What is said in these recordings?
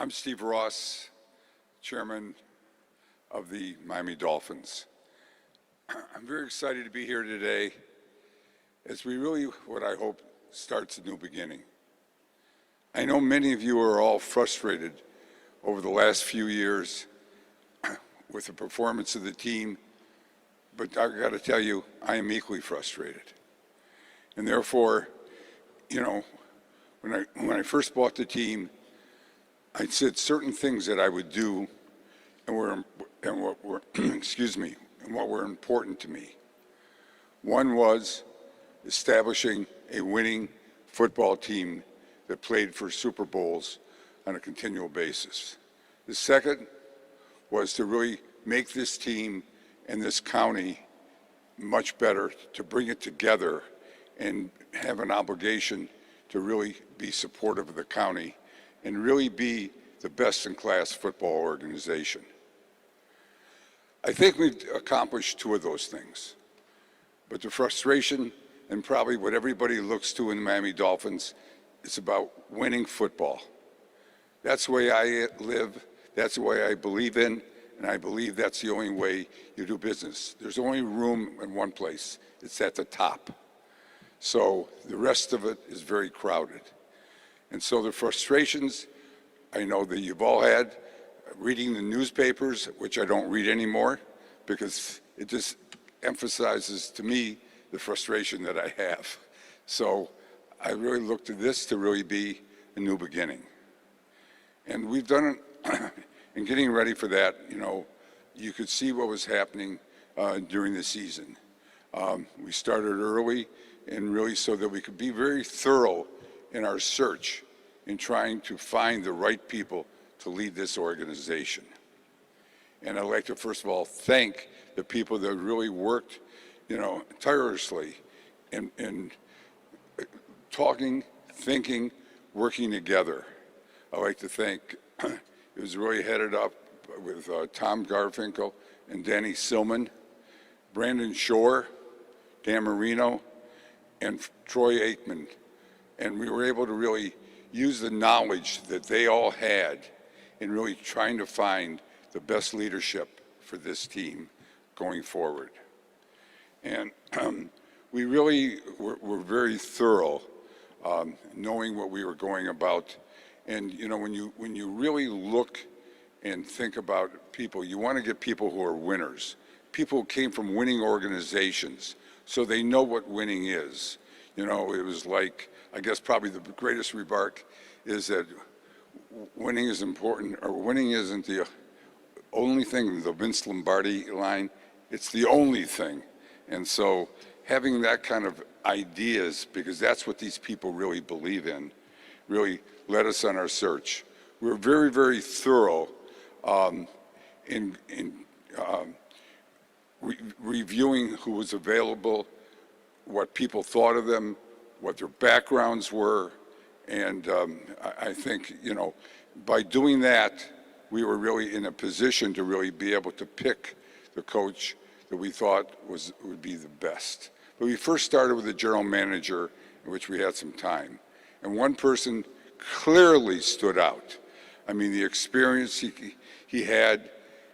I'm Steve Ross, Chairman of the Miami Dolphins. I'm very excited to be here today as we really, what I hope, starts a new beginning. I know many of you are all frustrated over the last few years with the performance of the team, but I got to tell you, I am equally frustrated. And therefore, when I first bought the team, I said certain things that I would do and what were and what were important to me. One was establishing a winning football team that played for Super Bowls on a continual basis. The second was to really make this team and this county much better, to bring it together and have an obligation to really be supportive of the county and really be the best-in-class football organization. I think we've accomplished two of those things. But the frustration and probably what everybody looks to in the Miami Dolphins is about winning football. That's the way I live, that's the way I believe in, and I believe that's the only way you do business. There's only room in one place, it's at the top. So the rest of it is very crowded. And so the frustrations, I know that you've all had, reading the newspapers, which I don't read anymore, because it just emphasizes to me the frustration that I have. So I really look to this to really be a new beginning. And we've done it, in getting ready for that, you could see what was happening during the season. We started early and really so that we could be very thorough in our search in trying to find the right people to lead this organization. And I'd like to first of all thank the people that really worked, tirelessly in talking, thinking, working together. I'd like to thank, it was really headed up with Tom Garfinkel and Danny Silman, Brandon Shore, Dan Marino, and Troy Aikman. And we were able to really use the knowledge that they all had in really trying to find the best leadership for this team going forward. And we really were very thorough, knowing what we were going about. And when you really look and think about people, you want to get people who are winners, people who came from winning organizations, so they know what winning is. It was like, I guess probably the greatest remark is that winning is important, or winning isn't the only thing, the Vince Lombardi line, it's the only thing. And so having that kind of ideas, because that's what these people really believe in, really led us on our search. We were very, very thorough in reviewing who was available, what people thought of them, what their backgrounds were, and I think, by doing that, we were really in a position to really be able to pick the coach that we thought would be the best. But we first started with a general manager, in which we had some time. And one person clearly stood out. I mean, the experience he had,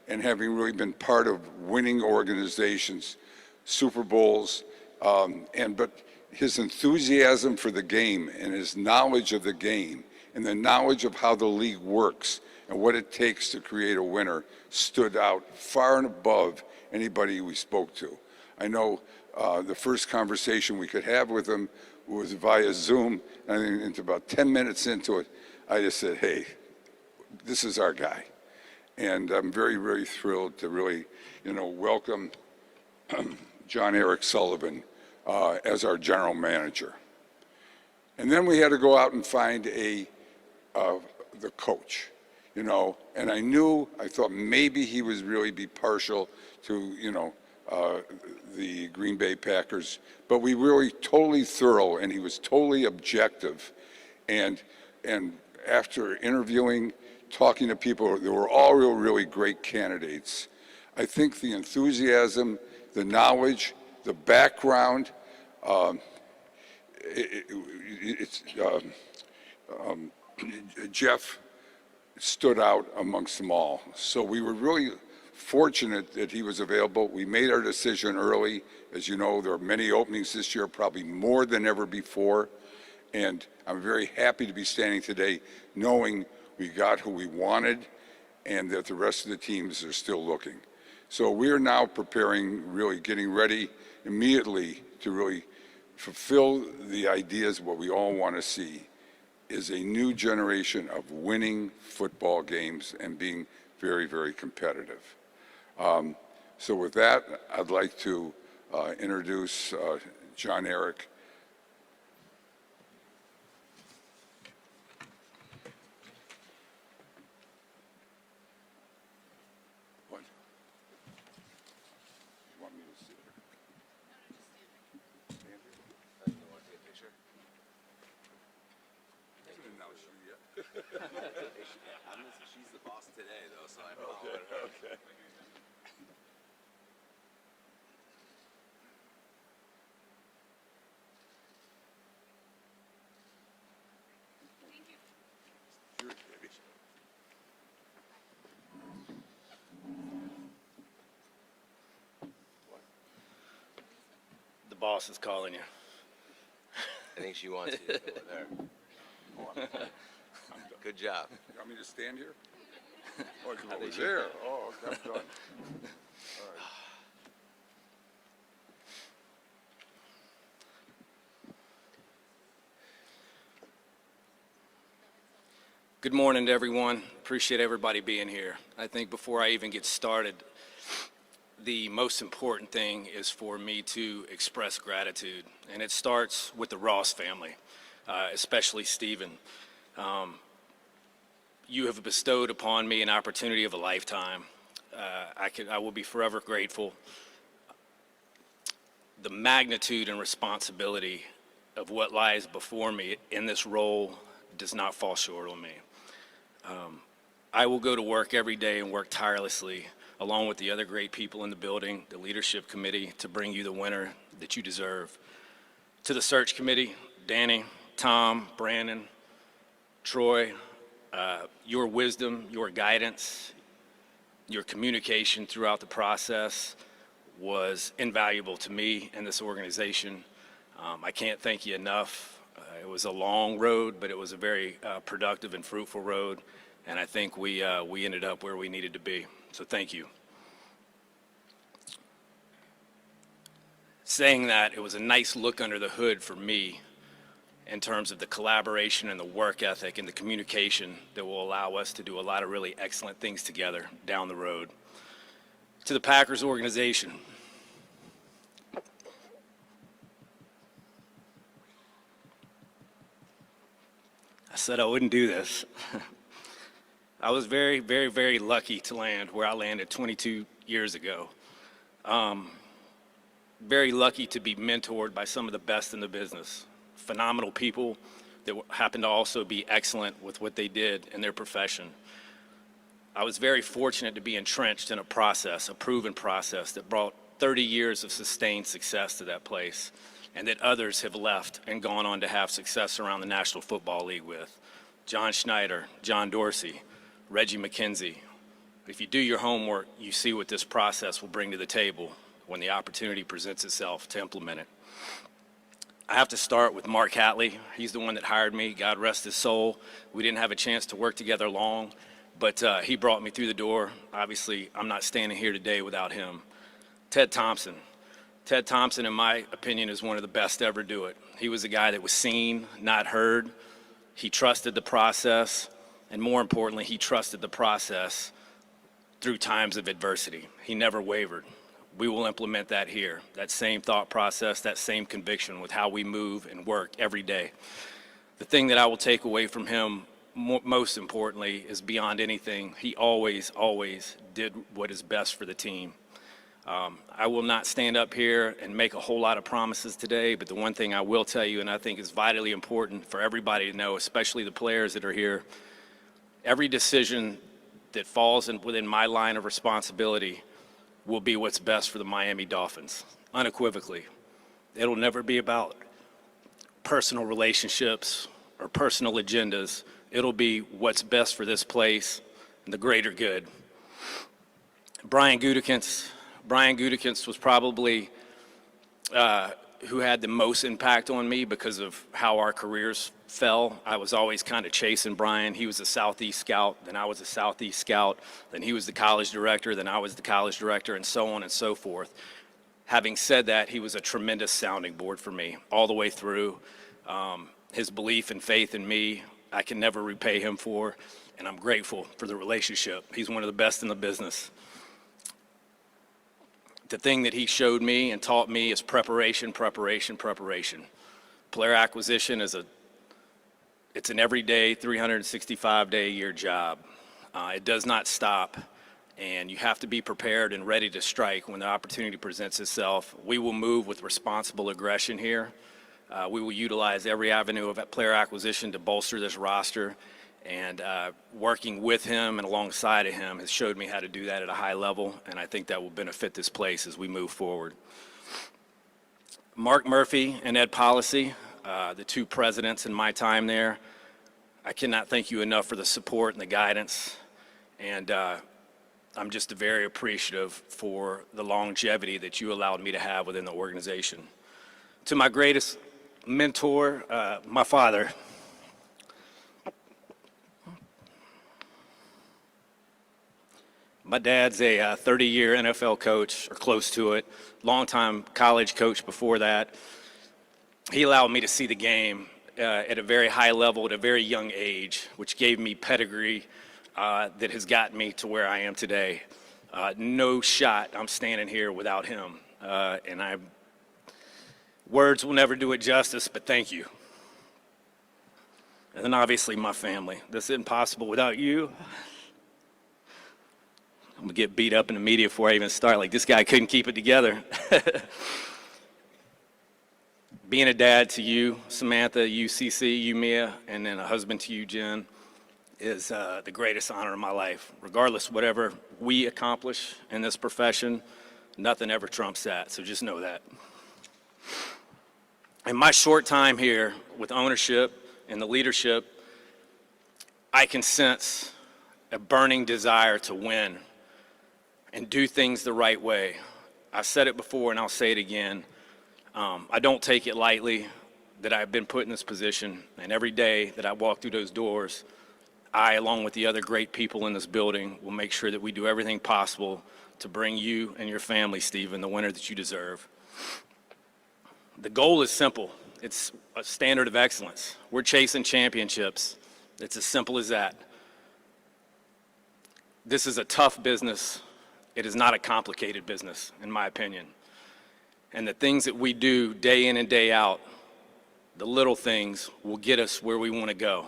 and having really been part of winning organizations, Super Bowls, but his enthusiasm for the game and his knowledge of the game and the knowledge of how the league works and what it takes to create a winner stood out far and above anybody we spoke to. I know the first conversation we could have with him was via Zoom, and into about 10 minutes into it, I just said, hey, this is our guy. And I'm very, very thrilled to really, welcome Jon-Eric Sullivan as our general manager. And then we had to go out and find the coach, and I thought maybe he would really be partial to, the Green Bay Packers, but we really totally thorough, and he was totally objective. And after interviewing, talking to people, they were all really great candidates. I think the enthusiasm, the knowledge, the background, Jeff stood out amongst them all. So we were really fortunate that he was available. We made our decision early. As you know, there are many openings this year, probably more than ever before. And I'm very happy to be standing today knowing we got who we wanted and that the rest of the teams are still looking. So we are now preparing, really getting ready immediately to really fulfill the ideas, what we all want to see is a new generation of winning football games and being very, very competitive. So with that, I'd like to introduce Jon-Eric. What? You want me to sit here? Stand here? You want to take a picture? I didn't announce you yet. She's the boss today, though, so I follow her. Okay. Cheers, baby. The boss is calling you. I think she wants you over there. Oh, I'm done. Good job. You want me to stand here? Oh, it's I over think there. Oh, okay, I'm done. All right. Good morning to everyone. Appreciate everybody being here. I think before I even get started, the most important thing is for me to express gratitude. And it starts with the Ross family, especially Stephen. You have bestowed upon me an opportunity of a lifetime. I will be forever grateful. The magnitude and responsibility of what lies before me in this role does not fall short on me. I will go to work every day and work tirelessly along with the other great people in the building, the leadership committee, to bring you the winner that you deserve. To the search committee, Danny, Tom, Brandon, Troy, your wisdom, your guidance, your communication throughout the process was invaluable to me and this organization. I can't thank you enough. It was a long road, but it was a very productive and fruitful road, and I think we ended up where we needed to be. So thank you. Saying that, it was a nice look under the hood for me in terms of the collaboration and the work ethic and the communication that will allow us to do a lot of really excellent things together down the road. To the Packers organization, I said I wouldn't do this. I was very, very, very lucky to land where I landed 22 years ago. Very lucky to be mentored by some of the best in the business. Phenomenal people that happen to also be excellent with what they did in their profession. I was very fortunate to be entrenched in a process, a proven process that brought 30 years of sustained success to that place, and that others have left and gone on to have success around the National Football League with. John Schneider, John Dorsey, Reggie McKenzie. If you do your homework, you see what this process will bring to the table when the opportunity presents itself to implement it. I have to start with Mark Hatley. He's the one that hired me. God rest his soul. We didn't have a chance to work together long, but he brought me through the door. Obviously, I'm not standing here today without him. Ted Thompson. Ted Thompson, in my opinion, is one of the best to ever do it. He was a guy that was seen, not heard. He trusted the process, and more importantly, he trusted the process through times of adversity. He never wavered. We will implement that here, that same thought process, that same conviction with how we move and work every day. The thing that I will take away from him, most importantly, is beyond anything, he always, always did what is best for the team. I will not stand up here and make a whole lot of promises today, but the one thing I will tell you, and I think is vitally important for everybody to know, especially the players that are here, every decision that falls within my line of responsibility will be what's best for the Miami Dolphins, unequivocally. It'll never be about personal relationships or personal agendas. It'll be what's best for this place and the greater good. Brian Gutekunst was probably who had the most impact on me because of how our careers fell. I was always kind of chasing Brian. He was a Southeast scout, then I was a Southeast scout, then he was the college director, then I was the college director, and so on and so forth. Having said that, he was a tremendous sounding board for me all the way through. His belief and faith in me, I can never repay him for, and I'm grateful for the relationship. He's one of the best in the business. The thing that he showed me and taught me is preparation, preparation, preparation. Player acquisition it's an everyday, 365-day-a-year job. It does not stop, and you have to be prepared and ready to strike when the opportunity presents itself. We will move with responsible aggression here. We will utilize every avenue of player acquisition to bolster this roster, and working with him and alongside of him has showed me how to do that at a high level, and I think that will benefit this place as we move forward. Mark Murphy and Ed Policy, the two presidents in my time there, I cannot thank you enough for the support and the guidance, and I'm just very appreciative for the longevity that you allowed me to have within the organization. To my greatest mentor, my father. My dad's a 30-year NFL coach, or close to it, longtime college coach before that. He allowed me to see the game at a very high level at a very young age, which gave me pedigree that has gotten me to where I am today. No shot I'm standing here without him. Words will never do it justice, but thank you. And then obviously my family. This isn't possible without you. I'm gonna get beat up in the media before I even start. Like, this guy couldn't keep it together. Being a dad to you, Samantha, you, CC, you, Mia, and then a husband to you, Jen, is the greatest honor of my life. Regardless of whatever we accomplish in this profession, nothing ever trumps that, so just know that. In my short time here with ownership and the leadership, I can sense a burning desire to win and do things the right way. I've said it before and I'll say it again. I don't take it lightly that I've been put in this position, and every day that I walk through those doors, I, along with the other great people in this building, will make sure that we do everything possible to bring you and your family, Stephen, the winner that you deserve. The goal is simple. It's a standard of excellence. We're chasing championships. It's as simple as that. This is a tough business. It is not a complicated business, in my opinion. And the things that we do day in and day out, the little things, will get us where we want to go.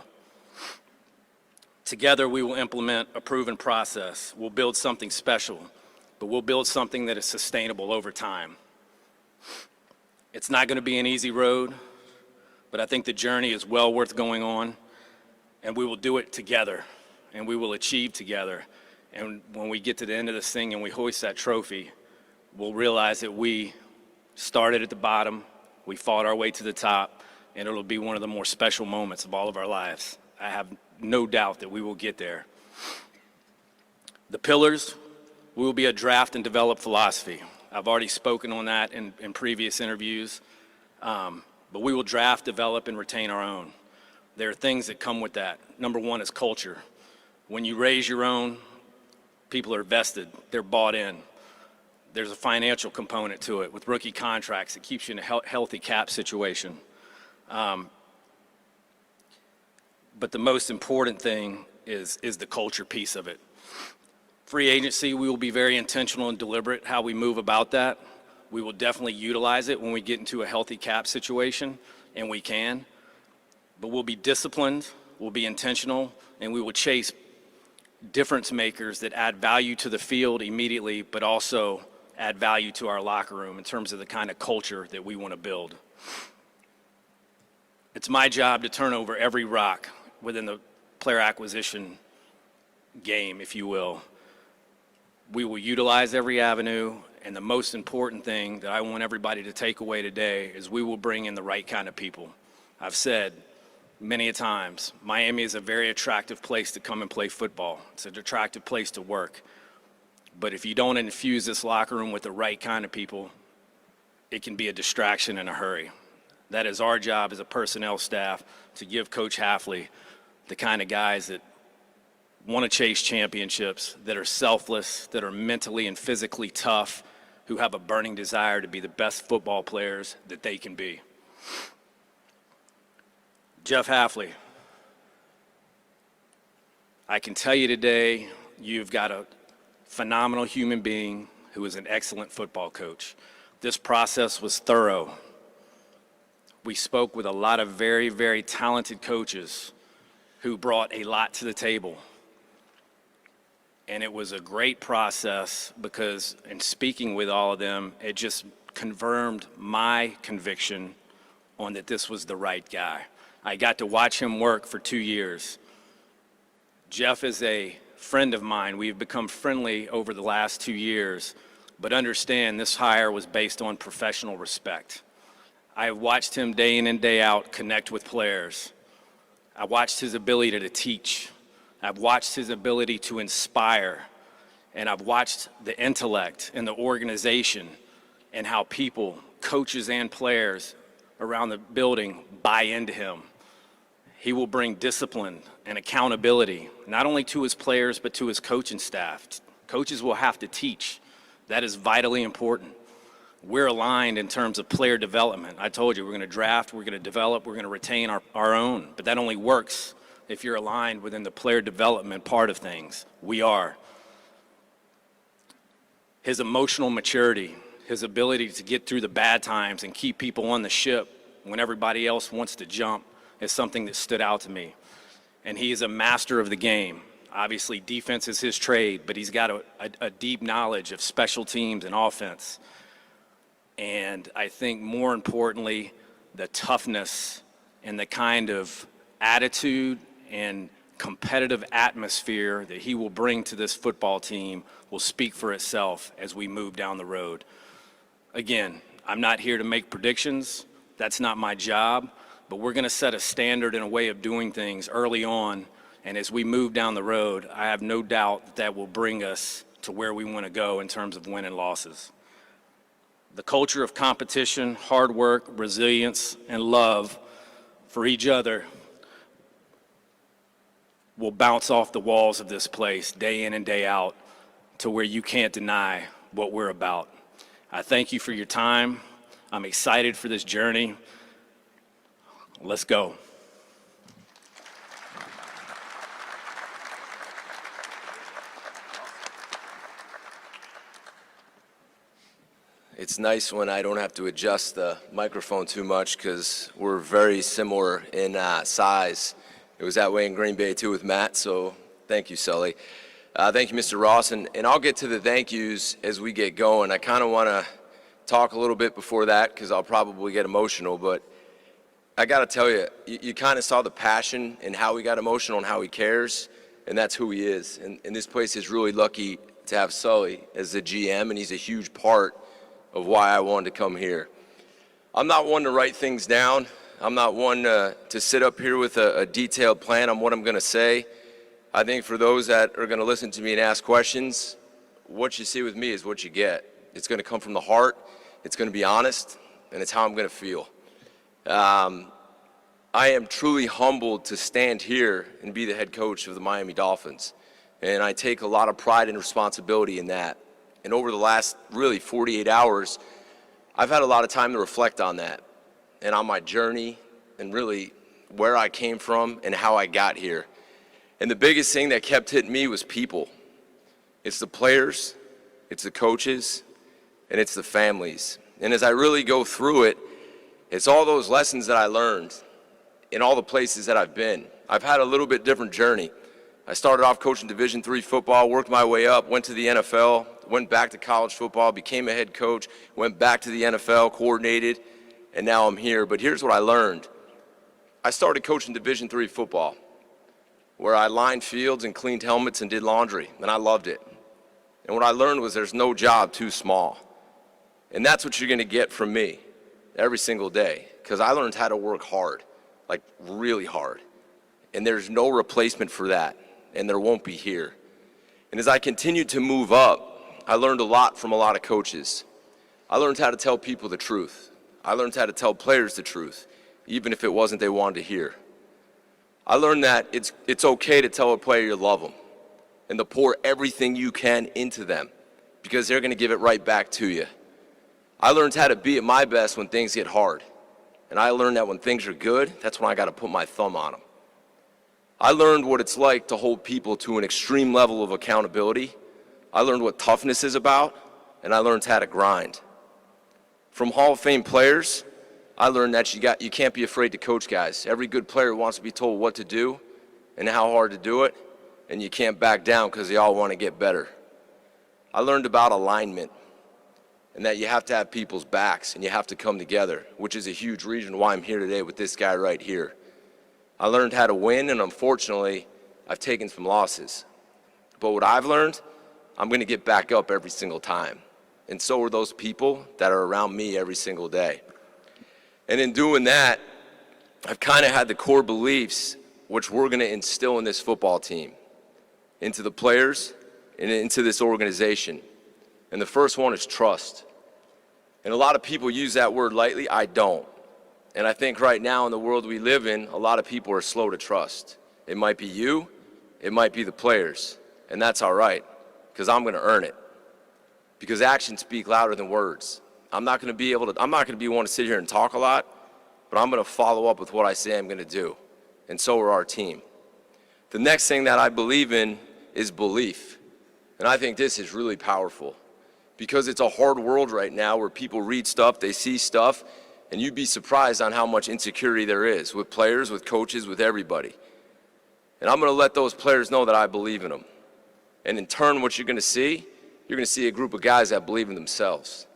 Together, we will implement a proven process. We'll build something special, but we'll build something that is sustainable over time. It's not going to be an easy road, but I think the journey is well worth going on, and we will do it together, and we will achieve together. And when we get to the end of this thing and we hoist that trophy, we'll realize that we started at the bottom, we fought our way to the top, and it'll be one of the more special moments of all of our lives. I have no doubt that we will get there. The pillars will be a draft and develop philosophy. I've already spoken on that in previous interviews, but we will draft, develop, and retain our own. There are things that come with that. Number one is culture. When you raise your own, people are vested, they're bought in. There's a financial component to it with rookie contracts. It keeps you in a healthy cap situation. But the most important thing is the culture piece of it. Free agency, we will be very intentional and deliberate how we move about that. We will definitely utilize it when we get into a healthy cap situation, and we can. But we'll be disciplined, we'll be intentional, and we will chase difference makers that add value to the field immediately, but also add value to our locker room in terms of the kind of culture that we want to build. It's my job to turn over every rock within the player acquisition game, if you will. We will utilize every avenue, and the most important thing that I want everybody to take away today is we will bring in the right kind of people. I've said many a times, Miami is a very attractive place to come and play football. It's an attractive place to work. But if you don't infuse this locker room with the right kind of people, it can be a distraction in a hurry. That is our job as a personnel staff, to give Coach Halfley the kind of guys that want to chase championships, that are selfless, that are mentally and physically tough, who have a burning desire to be the best football players that they can be. Jeff Halfley, I can tell you today, you've got a phenomenal human being who is an excellent football coach. This process was thorough. We spoke with a lot of very, very talented coaches who brought a lot to the table. And it was a great process because in speaking with all of them, it just confirmed my conviction on that this was the right guy. I got to watch him work for 2 years. Jeff is a friend of mine. We've become friendly over the last 2 years, but understand this hire was based on professional respect. I have watched him day in and day out connect with players. I watched his ability to teach. I've watched his ability to inspire, and I've watched the intellect and the organization and how people, coaches and players around the building, buy into him. He will bring discipline and accountability, not only to his players, but to his coaching staff. Coaches will have to teach. That is vitally important. We're aligned in terms of player development. I told you, we're going to draft, we're going to develop, we're going to retain our own, but that only works if you're aligned within the player development part of things. We are. His emotional maturity, his ability to get through the bad times and keep people on the ship when everybody else wants to jump is something that stood out to me. And he is a master of the game. Obviously, defense is his trade, but he's got a deep knowledge of special teams and offense. And I think more importantly, the toughness and the kind of attitude and competitive atmosphere that he will bring to this football team will speak for itself as we move down the road. Again, I'm not here to make predictions. That's not my job. But we're going to set a standard and a way of doing things early on. And as we move down the road, I have no doubt that that will bring us to where we want to go in terms of win and losses. The culture of competition, hard work, resilience, and love for each other will bounce off the walls of this place day in and day out to where you can't deny what we're about. I thank you for your time. I'm excited for this journey. Let's go. It's nice when I don't have to adjust the microphone too much because we're very similar in size. It was that way in Green Bay too with Matt, so thank you, Sully. Thank you, Mr. Ross, and I'll get to the thank yous as we get going. I kind of want to talk a little bit before that because I'll probably get emotional, but I got to tell you, you kind of saw the passion and how he got emotional and how he cares, and that's who he is. And this place is really lucky to have Sully as the GM, and he's a huge part of why I wanted to come here. I'm not one to write things down. I'm not one to sit up here with a detailed plan on what I'm going to say. I think for those that are going to listen to me and ask questions, what you see with me is what you get. It's going to come from the heart, it's going to be honest, and it's how I'm going to feel. I am truly humbled to stand here and be the head coach of the Miami Dolphins, and I take a lot of pride and responsibility in that. And over the last really 48 hours, I've had a lot of time to reflect on that and on my journey and really where I came from and how I got here. And the biggest thing that kept hitting me was people. It's the players, it's the coaches, and it's the families. And as I really go through it, it's all those lessons that I learned in all the places that I've been. I've had a little bit different journey. I started off coaching Division III football, worked my way up, went to the NFL, went back to college football, became a head coach, went back to the NFL, coordinated, and now I'm here. But here's what I learned. I started coaching Division III football, where I lined fields and cleaned helmets and did laundry, and I loved it. And what I learned was there's no job too small. And that's what you're going to get from me every single day, because I learned how to work hard. like really hard. And there's no replacement for that, and there won't be here. And as I continued to move up, I learned a lot from a lot of coaches. I learned how to tell people the truth. I learned how to tell players the truth, even if it wasn't they wanted to hear. I learned that it's okay to tell a player you love them and to pour everything you can into them because they're going to give it right back to you. I learned how to be at my best when things get hard. And I learned that when things are good, that's when I got to put my thumb on them. I learned what it's like to hold people to an extreme level of accountability. I learned what toughness is about, and I learned how to grind. From Hall of Fame players, I learned that you can't be afraid to coach guys. Every good player wants to be told what to do and how hard to do it, and you can't back down because they all want to get better. I learned about alignment and that you have to have people's backs and you have to come together, which is a huge reason why I'm here today with this guy right here. I learned how to win, and unfortunately, I've taken some losses. But what I've learned, I'm going to get back up every single time. And so are those people that are around me every single day. And in doing that, I've kind of had the core beliefs which we're going to instill in this football team, into the players and into this organization. And the first one is trust. And a lot of people use that word lightly. I don't. And I think right now in the world we live in, a lot of people are slow to trust. It might be you, it might be the players, and that's all right, because I'm going to earn it. Because actions speak louder than words. I'm not going to be one to sit here and talk a lot, but I'm going to follow up with what I say I'm going to do. And so are our team. The next thing that I believe in is belief. And I think this is really powerful because it's a hard world right now where people read stuff, they see stuff, and you'd be surprised on how much insecurity there is with players, with coaches, with everybody. And I'm going to let those players know that I believe in them. And in turn, what you're going to see a group of guys that believe in themselves.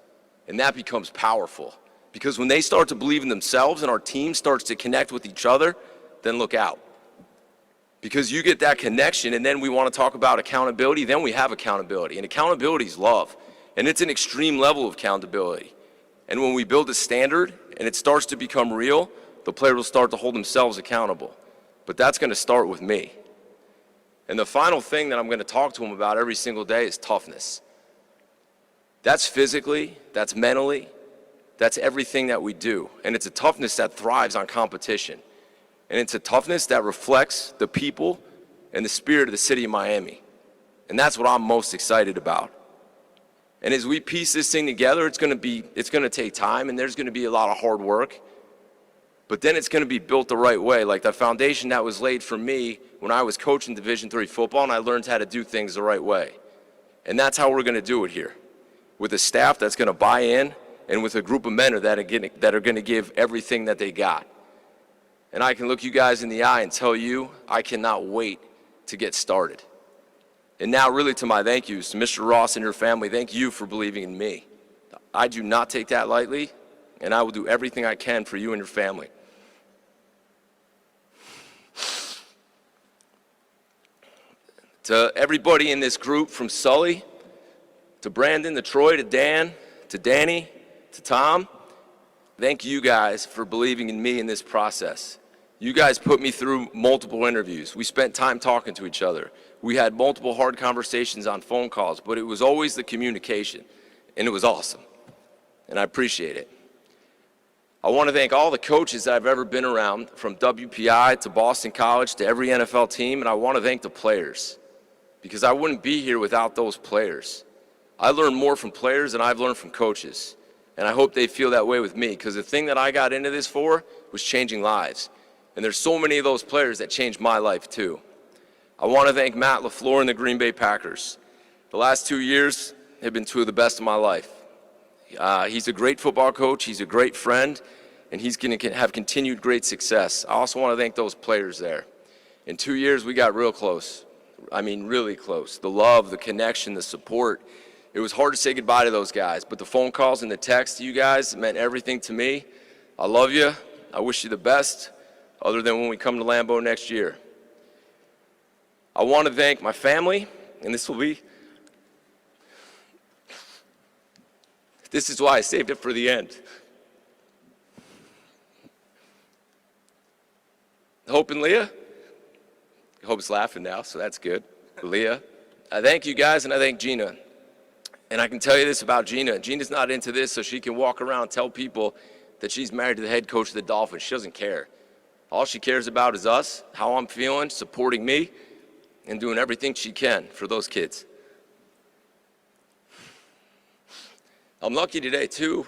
And that becomes powerful. Because when they start to believe in themselves and our team starts to connect with each other, then look out. Because you get that connection, and then we want to talk about accountability, then we have accountability. And accountability is love. And it's an extreme level of accountability. And when we build a standard and it starts to become real, the player will start to hold themselves accountable. But that's going to start with me. And the final thing that I'm going to talk to them about every single day is toughness. That's physically, that's mentally, that's everything that we do. And it's a toughness that thrives on competition. And it's a toughness that reflects the people and the spirit of the city of Miami. And that's what I'm most excited about. And as we piece this thing together, it's going to take time, and there's going to be a lot of hard work. But then it's going to be built the right way, like the foundation that was laid for me when I was coaching Division III football, and I learned how to do things the right way. And that's how we're going to do it here, with a staff that's going to buy in and with a group of men that are going to give everything that they got. And I can look you guys in the eye and tell you I cannot wait to get started. And now really to my thank yous to Mr. Ross and your family, thank you for believing in me. I do not take that lightly, and I will do everything I can for you and your family. To everybody in this group, from Sully, to Brandon, to Troy, to Dan, to Danny, to Tom, thank you guys for believing in me in this process. You guys put me through multiple interviews. We spent time talking to each other. We had multiple hard conversations on phone calls, but it was always the communication, and it was awesome, and I appreciate it. I want to thank all the coaches that I've ever been around, from WPI to Boston College to every NFL team, and I want to thank the players, because I wouldn't be here without those players. I learned more from players than I've learned from coaches, and I hope they feel that way with me, because the thing that I got into this for was changing lives, and there's so many of those players that changed my life too. I want to thank Matt LaFleur and the Green Bay Packers. The last 2 years have been two of the best of my life. He's a great football coach, he's a great friend, and he's going to have continued great success. I also want to thank those players there. In 2 years, we got real close. I mean, really close. The love, the connection, the support. It was hard to say goodbye to those guys, but the phone calls and the texts to you guys meant everything to me. I love you. I wish you the best, other than when we come to Lambeau next year. I want to thank my family, and this is why I saved it for the end. Hope and Leah. Hope's laughing now, so that's good. Leah. I thank you guys, and I thank Gina. And I can tell you this about Gina. Gina's not into this, so she can walk around and tell people that she's married to the head coach of the Dolphins. She doesn't care. All she cares about is us, how I'm feeling, supporting me, and doing everything she can for those kids. I'm lucky today, too,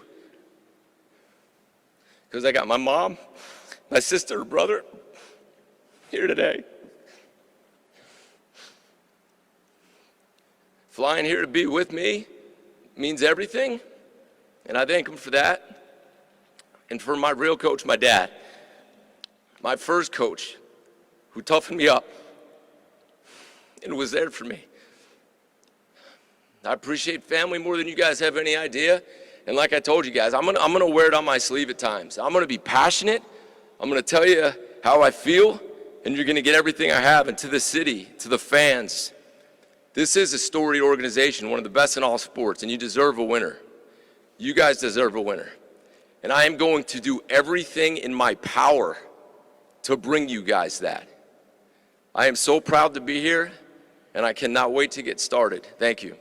because I got my mom, my sister, brother here today. Flying here to be with me means everything, and I thank him for that. And for my real coach, my dad, my first coach, who toughened me up and was there for me. I appreciate family more than you guys have any idea. And like I told you guys, I'm gonna wear it on my sleeve at times. I'm gonna be passionate. I'm gonna tell you how I feel, and you're gonna get everything I have. And to the city, to the fans, this is a storied organization, one of the best in all sports, and you deserve a winner. You guys deserve a winner. And I am going to do everything in my power to bring you guys that. I am so proud to be here, and I cannot wait to get started. Thank you.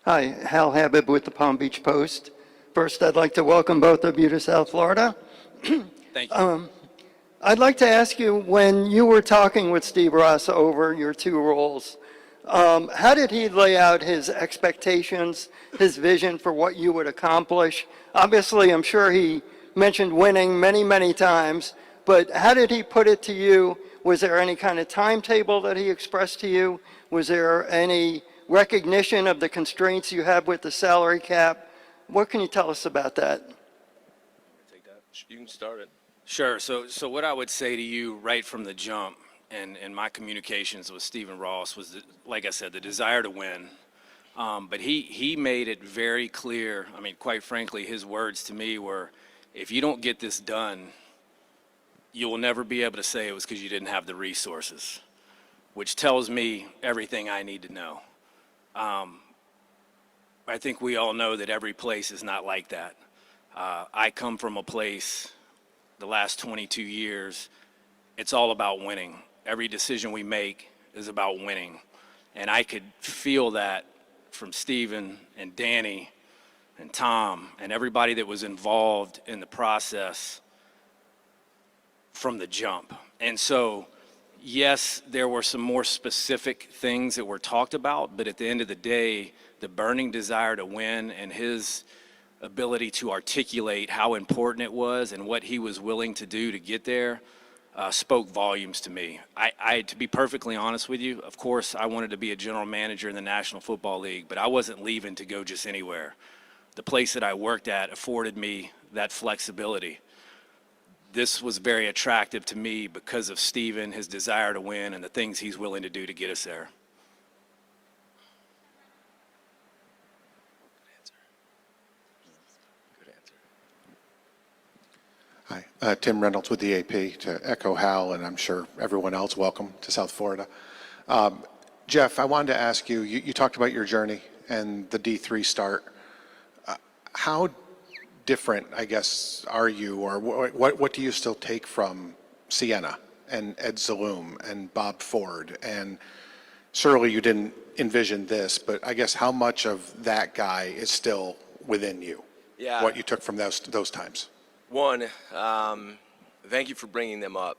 Hi, Hal Habib with the Palm Beach Post. First, I'd like to welcome both of you to South Florida. Thank you. I'd like to ask you, when you were talking with Steve Ross over your two roles, how did he lay out his expectations, his vision for what you would accomplish? Obviously, I'm sure he mentioned winning many, many times, but how did he put it to you? Was there any kind of timetable that he expressed to you? Was there any recognition of the constraints you have with the salary cap? What can you tell us about that? Take that. You can start it. Sure. So what I would say to you right from the jump, and my communications with Stephen Ross was, like I said, the desire to win. But he made it very clear. I mean, quite frankly, his words to me were, if you don't get this done, you will never be able to say it was because you didn't have the resources, which tells me everything I need to know. I think we all know that every place is not like that. I come from a place, the last 22 years, it's all about winning. Every decision we make is about winning. And I could feel that from Stephen and Danny and Tom and everybody that was involved in the process from the jump. And so, yes, there were some more specific things that were talked about, but at the end of the day, the burning desire to win and his ability to articulate how important it was and what he was willing to do to get there spoke volumes to me. To be perfectly honest with you, of course, I wanted to be a general manager in the National Football League, but I wasn't leaving to go just anywhere. The place that I worked at afforded me that flexibility. This was very attractive to me because of Stephen, his desire to win, and the things he's willing to do to get us there. Hi, Tim Reynolds with the AP. To echo Hal, and I'm sure everyone else, welcome to South Florida. Jeff, I wanted to ask you, you talked about your journey and the D3 start. How different, I guess, are you, or what do you still take from Sienna and Ed Zaloom and Bob Ford? And surely you didn't envision this, but I guess how much of that guy is still within you? Yeah. What you took from those times? One, thank you for bringing them up.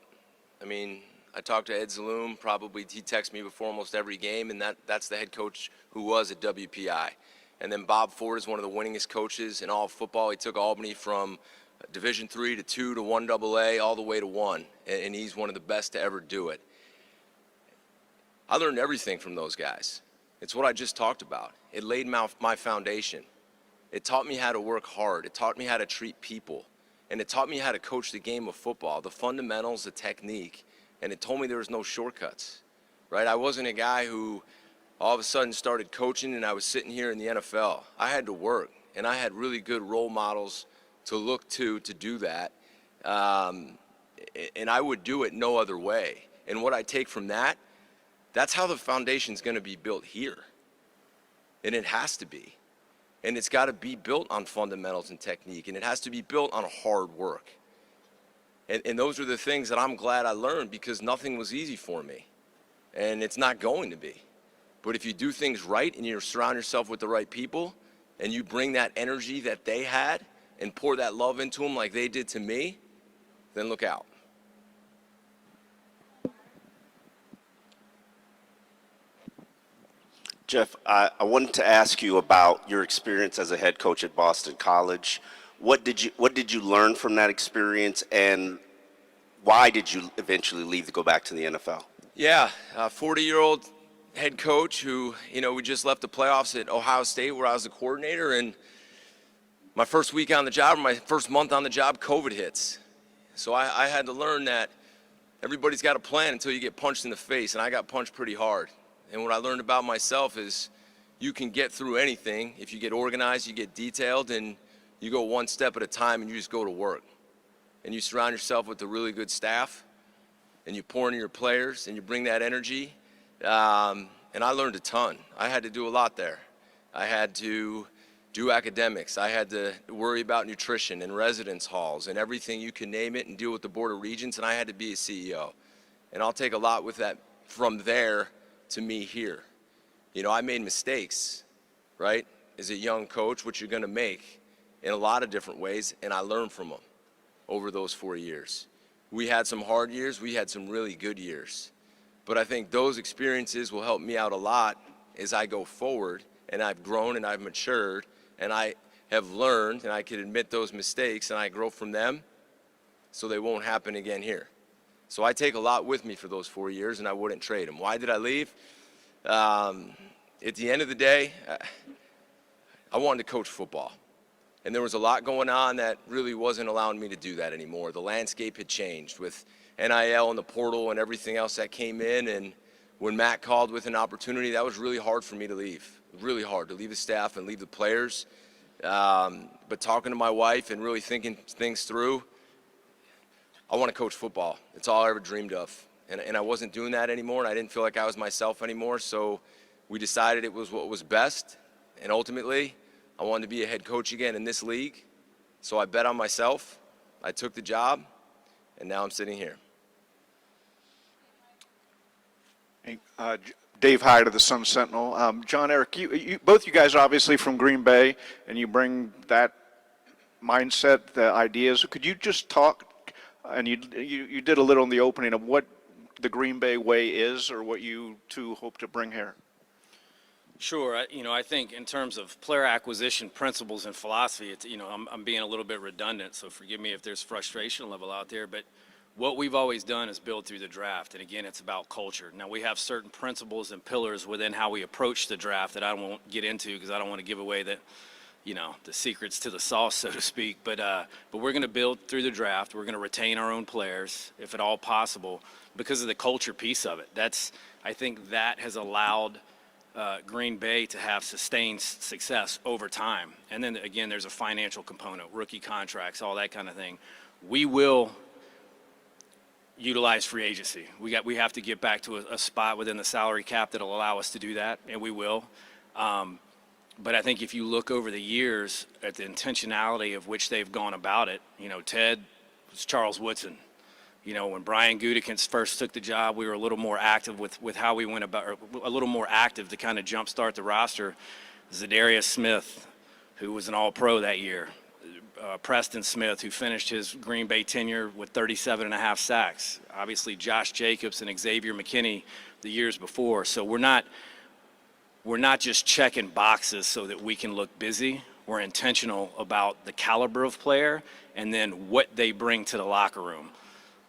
I mean, I talked to Ed Zaloom, probably he texts me before almost every game, and that's the head coach who was at WPI. And then Bob Ford is one of the winningest coaches in all of football. He took Albany from Division III to II to 1AA all the way to 1, and he's one of the best to ever do it. I learned everything from those guys. It's what I just talked about. It laid my foundation. It taught me how to work hard. It taught me how to treat people. and it taught me how to coach the game of football, the fundamentals, the technique, and it told me there was no shortcuts, right? I wasn't a guy who all of a sudden started coaching and I was sitting here in the NFL. I had to work, and I had really good role models to look to do that, and I would do it no other way. And what I take from that, that's how the foundation's going to be built here, and it has to be. And it's got to be built on fundamentals and technique, and it has to be built on hard work. And those are the things that I'm glad I learned, because nothing was easy for me, and it's not going to be. But if you do things right and you surround yourself with the right people and you bring that energy that they had and pour that love into them like they did to me, then look out. Jeff, I wanted to ask you about your experience as a head coach at Boston College. What did you learn from that experience, and why did you eventually leave to go back to the NFL? Yeah, a 40-year-old head coach who, we just left the playoffs at Ohio State where I was the coordinator, and my first week on the job, or my first month on the job, COVID hits. So I had to learn that everybody's got a plan until you get punched in the face, and I got punched pretty hard. And what I learned about myself is you can get through anything if you get organized, you get detailed, and you go one step at a time, and you just go to work. And you surround yourself with a really good staff, and you pour into your players, and you bring that energy. And I learned a ton. I had to do a lot there. I had to do academics. I had to worry about nutrition and residence halls and everything you can name it, and deal with the Board of Regents, and I had to be a CEO. And I'll take a lot with that from there to me here. I made mistakes, right? As a young coach, which you're going to make in a lot of different ways, and I learned from them over those 4 years. We had some hard years, we had some really good years. But I think those experiences will help me out a lot as I go forward, and I've grown and I've matured, and I have learned, and I can admit those mistakes, and I grow from them so they won't happen again here. So I take a lot with me for those 4 years, and I wouldn't trade them. Why did I leave? At the end of the day, I wanted to coach football. And there was a lot going on that really wasn't allowing me to do that anymore. The landscape had changed with NIL and the portal and everything else that came in. And when Matt called with an opportunity, that was really hard for me to leave. Really hard to leave the staff and leave the players. But talking to my wife and really thinking things through, I want to coach football. It's all I ever dreamed of. And I wasn't doing that anymore, and I didn't feel like I was myself anymore. So we decided it was what was best. And ultimately, I wanted to be a head coach again in this league. So I bet on myself. I took the job, and now I'm sitting here. Hey, Dave Hyde of the Sun Sentinel. Jon-Eric, you both you guys are obviously from Green Bay, and you bring that mindset, the ideas. Could you just talk, and you did a little in the opening, of what the Green Bay way is, or what you two hope to bring here? Sure. I think in terms of player acquisition principles and philosophy, it's, I'm being a little bit redundant, so forgive me if there's frustration level out there, but what we've always done is build through the draft. And again, it's about culture. Now, we have certain principles and pillars within how we approach the draft that I won't get into because I don't want to give away the secrets to the sauce, so to speak. But we're going to build through the draft. We're going to retain our own players, if at all possible, because of the culture piece of it. I think that has allowed Green Bay to have sustained success over time. And then again, there's a financial component, rookie contracts, all that kind of thing. We will utilize free agency. We have to get back to a spot within the salary cap that'll allow us to do that, and we will. But I think if you look over the years at the intentionality of which they've gone about it, Ted was Charles Woodson. When Brian Gutekunst first took the job, we were a little more active with how we went about, or a little more active to kind of jumpstart the roster. Zadarius Smith, who was an All-Pro that year. Preston Smith, who finished his Green Bay tenure with 37.5 sacks. Obviously, Josh Jacobs and Xavier McKinney the years before. So we're not just checking boxes so that we can look busy. We're intentional about the caliber of player and then what they bring to the locker room.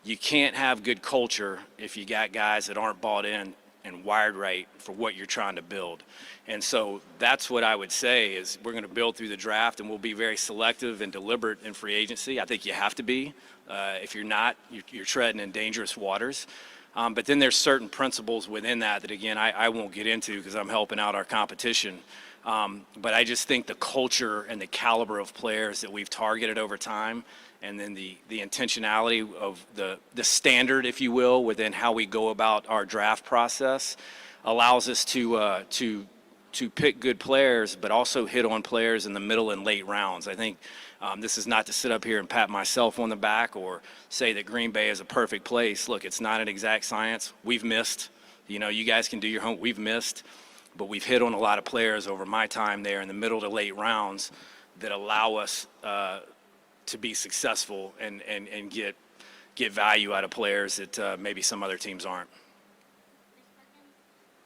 You can't have good culture if you got guys that aren't bought in and wired right for what you're trying to build. And so that's what I would say is we're going to build through the draft, and we'll be very selective and deliberate in free agency. I think you have to be. If you're not, you're treading in dangerous waters. But then there's certain principles within that again, I won't get into because I'm helping out our competition. But I just think the culture and the caliber of players that we've targeted over time, and then the intentionality of the standard, if you will, within how we go about our draft process allows us to pick good players, but also hit on players in the middle and late rounds. I think this is not to sit up here and pat myself on the back or say that Green Bay is a perfect place. Look, it's not an exact science. We've missed. You know, you guys can do your homework. We've missed, but we've hit on a lot of players over my time there in the middle to late rounds that allow us to be successful and get value out of players that maybe some other teams aren't.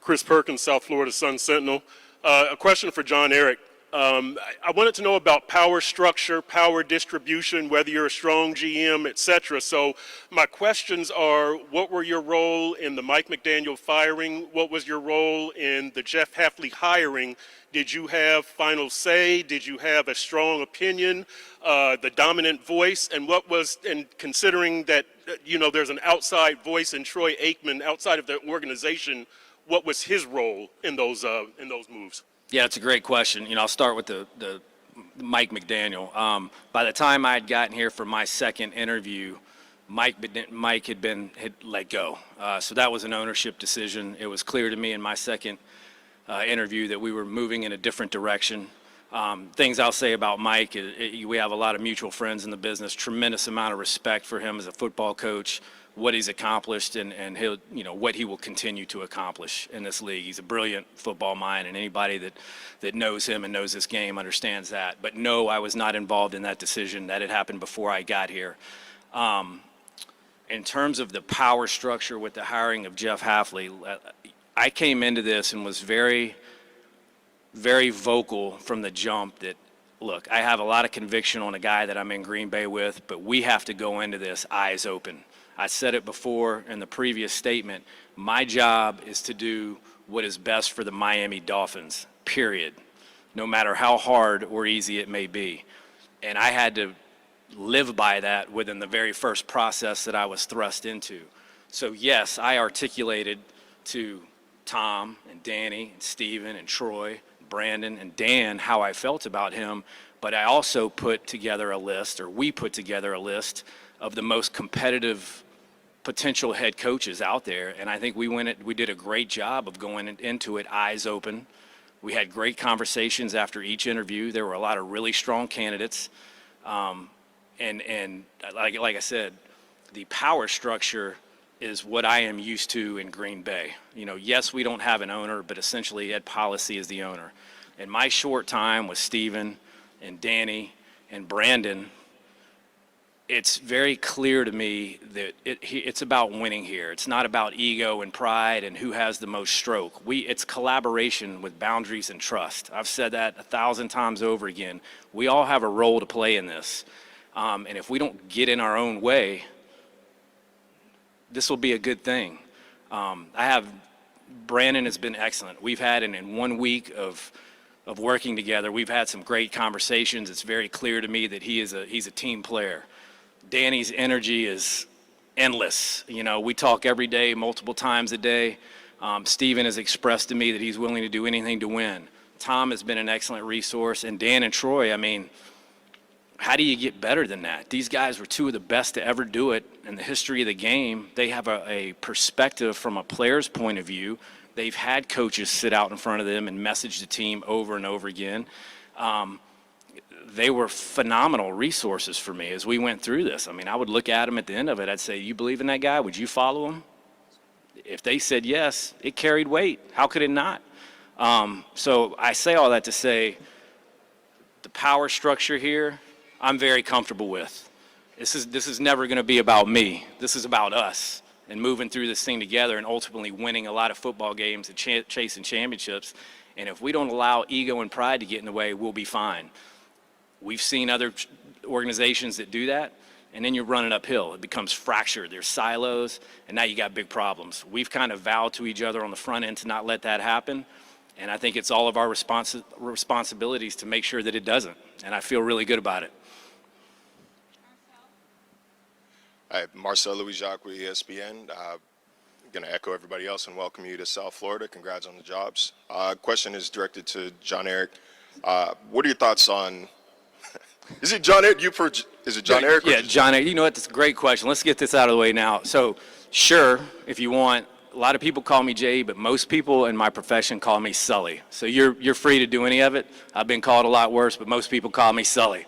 Chris Perkins, South Florida Sun-Sentinel. A question for Jon-Eric. I wanted to know about power structure, power distribution, whether you're a strong GM, et cetera. So my questions are, what were your role in the Mike McDaniel firing? What was your role in the Jeff Hafley hiring? Did you have final say? Did you have a strong opinion, the dominant voice? And what was, and considering that, you know, there's an outside voice in Troy Aikman outside of the organization, what was his role in those moves? Yeah, it's a great question. You know, I'll start with the Mike McDaniel. By the time I had gotten here for my second interview, Mike had let go. So that was an ownership decision. It was clear to me in my second interview that we were moving in a different direction. Things I'll say about Mike, we have a lot of mutual friends in the business, tremendous amount of respect for him as a football coach, what he's accomplished, and he'll, you know, what he will continue to accomplish in this league. He's a brilliant football mind, and anybody that knows him and knows this game understands that. But no, I was not involved in that decision. That had happened before I got here. In terms of the power structure with the hiring of Jeff Hafley, I came into this and was very, very vocal from the jump that, look, I have a lot of conviction on a guy that I'm in Green Bay with, but we have to go into this eyes open. I said it before in the previous statement. My job is to do what is best for the Miami Dolphins, period, no matter how hard or easy it may be. And I had to live by that within the very first process that I was thrust into. So yes, I articulated to Tom and Danny and Steven and Troy, Brandon and Dan how I felt about him, but I also put together a list, or we put together a list of the most competitive potential head coaches out there, and I think we did a great job of going into it eyes open. We had great conversations after each interview. There were a lot of really strong candidates, and like I said, the power structure is what I am used to in Green Bay. You know, yes, we don't have an owner, but essentially Ed Policy is the owner. In my short time with Steven and Danny and Brandon, it's very clear to me that it's about winning here. It's not about ego and pride and who has the most stroke. It's collaboration with boundaries and trust. I've said that 1,000 times over again. We all have a role to play in this. And if we don't get in our own way, this will be a good thing. Brandon has been excellent. We've had, in 1 week of working together, we've had some great conversations. It's very clear to me that he's a team player. Danny's energy is endless. You know, we talk every day, multiple times a day. Steven has expressed to me that he's willing to do anything to win. Tom has been an excellent resource. And Dan and Troy, I mean, how do you get better than that? These guys were two of the best to ever do it in the history of the game. They have a perspective from a player's point of view. They've had coaches sit out in front of them and message the team over and over again. They were phenomenal resources for me as we went through this. I mean, I would look at them at the end of it. I'd say, you believe in that guy? Would you follow him? If they said yes, it carried weight. How could it not? So I say all that to say the power structure here, I'm very comfortable with. This is never going to be about me. This is about us and moving through this thing together and ultimately winning a lot of football games and chasing championships. And if we don't allow ego and pride to get in the way, we'll be fine. We've seen other organizations that do that, and then you're running uphill. It becomes fractured. There's silos, and now you got big problems. We've kind of vowed to each other on the front end to not let that happen, and I think it's all of our responsibilities to make sure that it doesn't, and I feel really good about it. Hi, Marcel Louis-Jacques with ESPN. Going to echo everybody else and welcome you to South Florida. Congrats on the jobs. Question is directed to Jon-Eric. What are your thoughts on? Is it Jon-Eric? Is it Jon-Eric? Yeah, Jon-Eric. You know what? That's a great question. Let's get this out of the way now. So, sure, if you want. A lot of people call me Jay, but most people in my profession call me Sully. So you're free to do any of it. I've been called a lot worse, but most people call me Sully.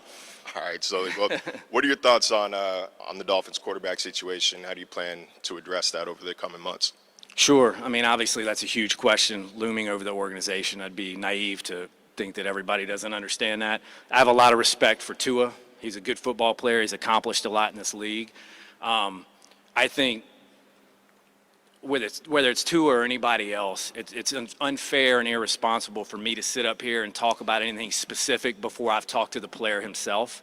All right, Sully. Well, what are your thoughts on the Dolphins quarterback situation? How do you plan to address that over the coming months? Sure. I mean, obviously, that's a huge question looming over the organization. I'd be naive to think that everybody doesn't understand that. I have a lot of respect for Tua. He's a good football player. He's accomplished a lot in this league. I think whether it's Tua or anybody else, it's unfair and irresponsible for me to sit up here and talk about anything specific before I've talked to the player himself.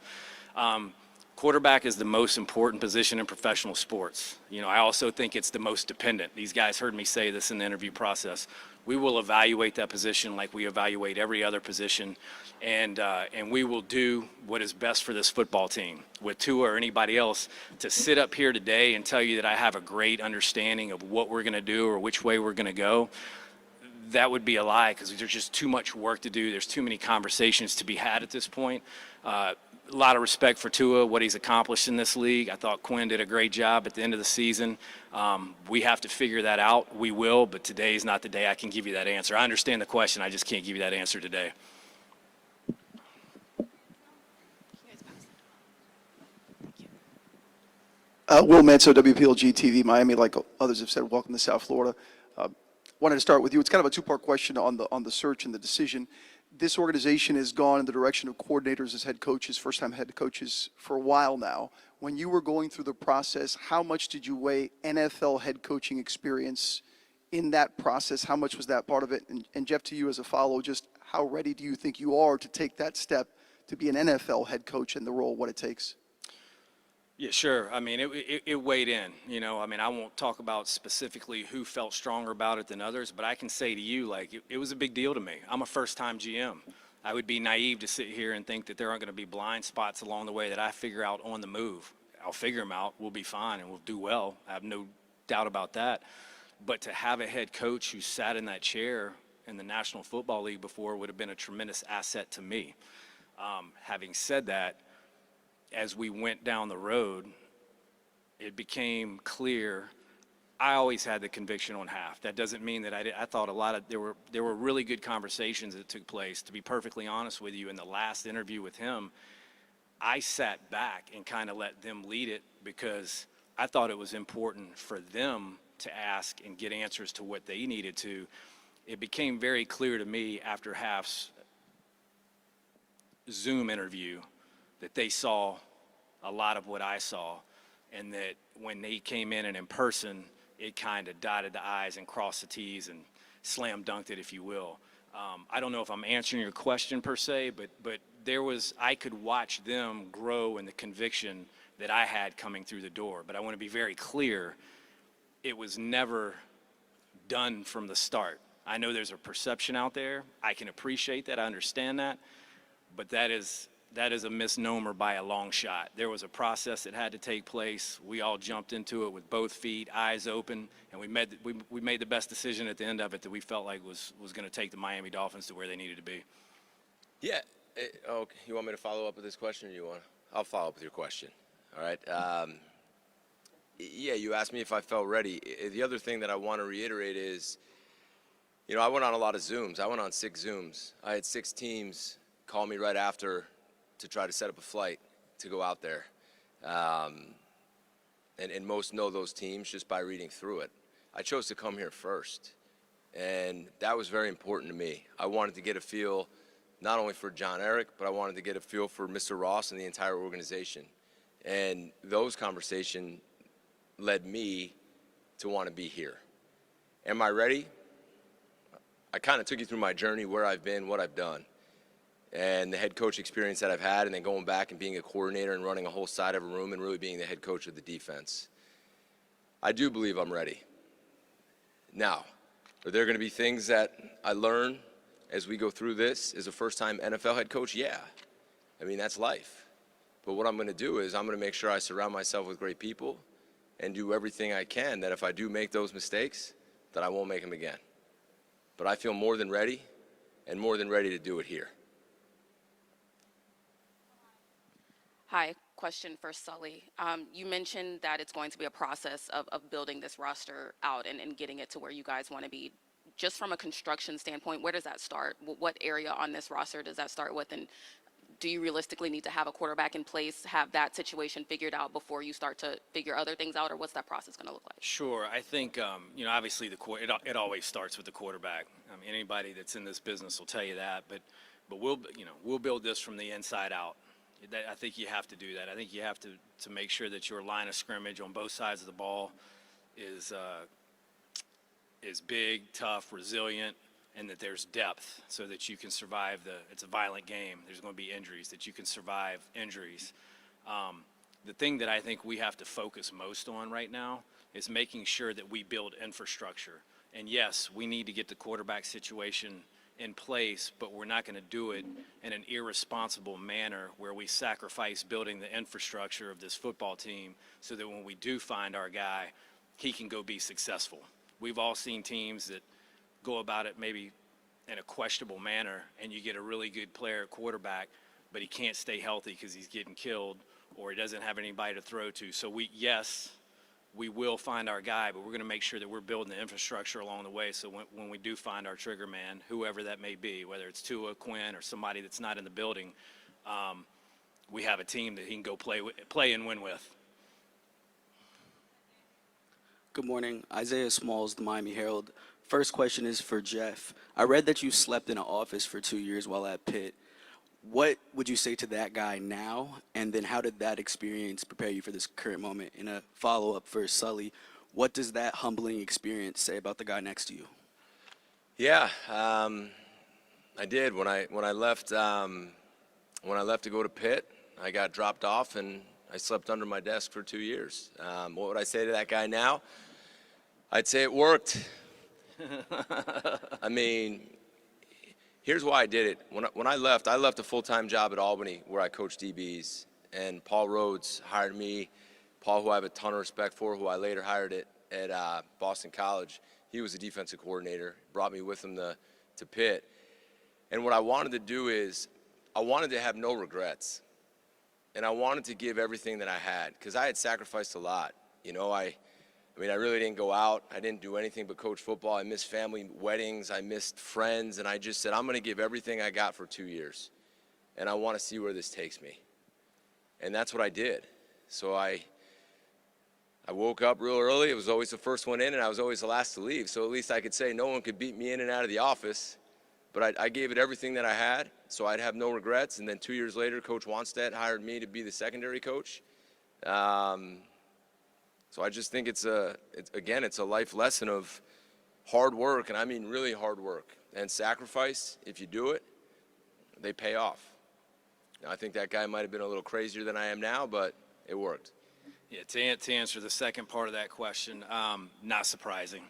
Quarterback is the most important position in professional sports. You know, I also think it's the most dependent. These guys heard me say this in the interview process. We will evaluate that position like we evaluate every other position, and we will do what is best for this football team. With Tua or anybody else, to sit up here today and tell you that I have a great understanding of what we're going to do or which way we're going to go, that would be a lie, because there's just too much work to do. There's too many conversations to be had at this point. A lot of respect for Tua, what he's accomplished in this league. I thought Quinn did a great job at the end of the season. We have to figure that out. We will, but today is not the day I can give you that answer. I understand the question. I just can't give you that answer today. Will Manso, WPLG TV, Miami. Like others have said, welcome to South Florida. Wanted to start with you. It's kind of a two-part question on the search and the decision. This organization has gone in the direction of coordinators as head coaches, first-time head coaches, for a while now. When you were going through the process, how much did you weigh NFL head coaching experience in that process? How much was that part of it? And Jeff, to you as a follow, just how ready do you think you are to take that step to be an NFL head coach and the role, what it takes? Yeah, sure. I mean, it weighed in. You know, I mean, I won't talk about specifically who felt stronger about it than others, but I can say to you, like, it was a big deal to me. I'm a first-time GM. I would be naive to sit here and think that there aren't going to be blind spots along the way that I figure out on the move. I'll figure them out. We'll be fine, and we'll do well. I have no doubt about that. But to have a head coach who sat in that chair in the National Football League before would have been a tremendous asset to me. Having said that, as we went down the road, it became clear I always had the conviction on half. That doesn't mean that I thought there were really good conversations that took place. To be perfectly honest with you, in the last interview with him, I sat back and kind of let them lead it, because I thought it was important for them to ask and get answers to what they needed to. It became very clear to me after Half's Zoom interview that they saw a lot of what I saw, and that when they came in and in person, it kind of dotted the I's and crossed the T's and slam dunked it, if you will. I don't know if I'm answering your question per se, but I could watch them grow in the conviction that I had coming through the door. But I want to be very clear, it was never done from the start. I know there's a perception out there. I can appreciate that. I understand that. But that is a misnomer by a long shot. There was a process that had to take place. We all jumped into it with both feet, eyes open, and we made the best decision at the end of it that we felt like was going to take the Miami Dolphins to where they needed to be. Yeah. Okay. You want me to follow up with this question, or you want? I'll follow up with your question. All right. Yeah, you asked me if I felt ready. The other thing that I want to reiterate is, you know, I went on a lot of Zooms. I went on 6 Zooms. I had 6 teams call me right after to try to set up a flight to go out there. And most know those teams just by reading through it. I chose to come here first, and that was very important to me. I wanted to get a feel not only for Jon-Eric, but I wanted to get a feel for Mr. Ross and the entire organization. And those conversations led me to want to be here. Am I ready? I kind of took you through my journey, where I've been, what I've done. and the head coach experience that I've had, and then going back and being a coordinator and running a whole side of a room and really being the head coach of the defense. I do believe I'm ready. Now, are there going to be things that I learn as we go through this as a first-time NFL head coach? Yeah. I mean, that's life. But what I'm going to do is I'm going to make sure I surround myself with great people and do everything I can that if I do make those mistakes, that I won't make them again. But I feel more than ready and more than ready to do it here. Hi, question for Sully. You mentioned that it's going to be a process of building this roster out and getting it to where you guys want to be. Just from a construction standpoint, where does that start? What area on this roster does that start with? And do you realistically need to have a quarterback in place, have that situation figured out before you start to figure other things out, or what's that process going to look like? Sure. I think, obviously it always starts with the quarterback. I mean, anybody that's in this business will tell you that, but we'll build this from the inside out. I think you have to do that. I think you have to make sure that your line of scrimmage on both sides of the ball is big, tough, resilient, and that there's depth so that you can survive it's a violent game. There's going to be injuries, that you can survive injuries. The thing that I think we have to focus most on right now is making sure that we build infrastructure. And yes, we need to get the quarterback situation in place, but we're not going to do it in an irresponsible manner where we sacrifice building the infrastructure of this football team so that when we do find our guy, he can go be successful. We've all seen teams that go about it maybe in a questionable manner, and you get a really good player at quarterback, but he can't stay healthy because he's getting killed or he doesn't have anybody to throw to. So we will find our guy, but we're going to make sure that we're building the infrastructure along the way so when we do find our trigger man, whoever that may be, whether it's Tua, Quinn, or somebody that's not in the building, we have a team that he can go play and win with. Good morning. Isaiah Smalls, the Miami Herald. First question is for Jeff. I read that you slept in an office for 2 years while at Pitt. What would you say to that guy now? And then how did that experience prepare you for this current moment? In a follow-up for Sully, what does that humbling experience say about the guy next to you? Yeah, I did. When I left to go to Pitt, I got dropped off and I slept under my desk for 2 years. What would I say to that guy now? I'd say it worked. I mean, here's why I did it. When I left a full-time job at Albany where I coached DBs, and Paul Rhodes hired me. Paul, who I have a ton of respect for, who I later hired at Boston College. He was a defensive coordinator, brought me with him to Pitt. And what I wanted to do is I wanted to have no regrets. And I wanted to give everything that I had because I had sacrificed a lot. You know, I really didn't go out. I didn't do anything but coach football. I missed family weddings. I missed friends. And I just said, I'm going to give everything I got for 2 years. And I want to see where this takes me. And that's what I did. So I woke up real early. It was always the first one in, and I was always the last to leave. So at least I could say no one could beat me in and out of the office. But I gave it everything that I had, so I'd have no regrets. And then 2 years later, Coach Wannstedt hired me to be the secondary coach. So I just think it's a life lesson of hard work, and I mean really hard work, and sacrifice. If you do it, they pay off. Now, I think that guy might have been a little crazier than I am now, but it worked. Yeah, to answer the second part of that question, not surprising.